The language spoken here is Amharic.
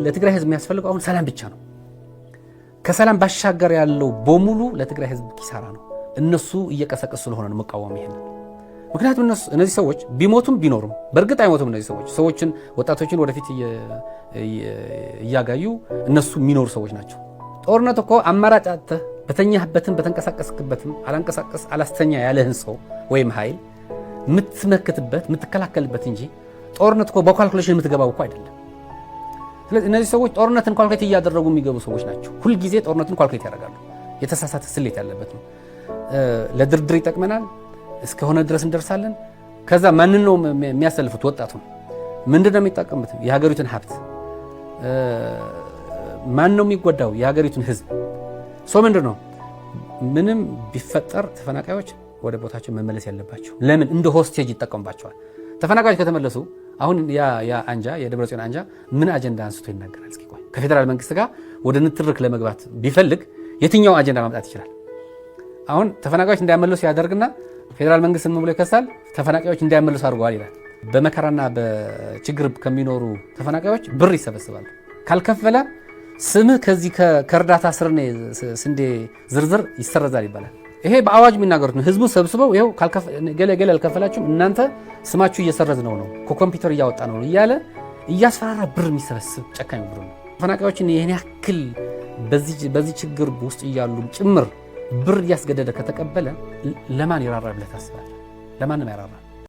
ለትግራይ ህዝብ የሚያስፈልገው አሁን ሰላም ብቻ ነው። ከሰላም ባሻገር ያለው በሙሉ ለትግራይ ህዝብ ኪሳራ ነው። እነሱ እየቀሰቀሱ ስለሆነ ነው መቃወም ይሄን። ምክንያቱም እነዚህ ሰዎች ቢሞቱም ቢኖሩም በእርግጥ አይሞቱም። እነዚህ ሰዎችን ወጣቶችን ወደፊት እያጋዩ እነሱ የሚኖሩ ሰዎች ናቸው። ጦርነት እኮ አማራጭ አጥተህ በተኛህበትም በተንቀሳቀስክበትም አላስተኛ ያለህን ሰው ወይም ኃይል የምትመክትበት የምትከላከልበት እንጂ ጦርነት እኮ በካልኩሌሽን የምትገባው እኮ አይደለም። ስለዚህ እነዚህ ሰዎች ጦርነትን ኳልኩሌት እያደረጉ የሚገቡ ሰዎች ናቸው። ሁል ጊዜ ጦርነትን ኳልኩሌት ያደርጋሉ። የተሳሳተ ስሌት ያለበት ነው። ለድርድር ይጠቅመናል እስከሆነ ድረስ እንደርሳለን። ከዛ ማንን ነው የሚያሰልፉት? ወጣቱን ምንድነው የሚጠቀሙት? የሀገሪቱን ሀብት። ማን ነው የሚጎዳው? የሀገሪቱን ህዝብ። ሶ ምንድነው ምንም ቢፈጠር ተፈናቃዮች ወደ ቦታቸው መመለስ ያለባቸው። ለምን? እንደ ሆስቴጅ ይጠቀሙባቸዋል። ተፈናቃዮች ከተመለሱ አሁን ያ አንጃ የደብረጽዮን አንጃ ምን አጀንዳ አንስቶ ይናገራል? እስኪ ቆይ ከፌደራል መንግስት ጋር ወደ ንትርክ ለመግባት ቢፈልግ የትኛው አጀንዳ ማምጣት ይችላል? አሁን ተፈናቃዮች እንዳይመለሱ ያደርግና ፌደራል መንግስት ምን ብሎ ይከሳል? ተፈናቃዮች እንዳይመለሱ አድርገዋል ይላል። በመከራና በችግር ከሚኖሩ ተፈናቃዮች ብር ይሰበስባል። ካልከፈለ ስምህ ከዚህ ከእርዳታ ስር ስንዴ ዝርዝር ይሰረዛል ይባላል። ይሄ በአዋጅ የሚናገሩት ነው። ህዝቡ ሰብስበው ይሄው ገለ አልከፈላችሁም እናንተ ስማችሁ እየሰረዝ ነው ከኮምፒውተር እያወጣ ነው እያለ እያስፈራራ ብር የሚሰበስብ ጨካኝ ብር ነው። ተፈናቃዮችን ይሄን ያክል በዚህ ችግር ውስጥ እያሉ ጭምር ብር እያስገደደ ከተቀበለ ለማን ይራራ ብለህ ታስባለህ? ለማንም አይራራ።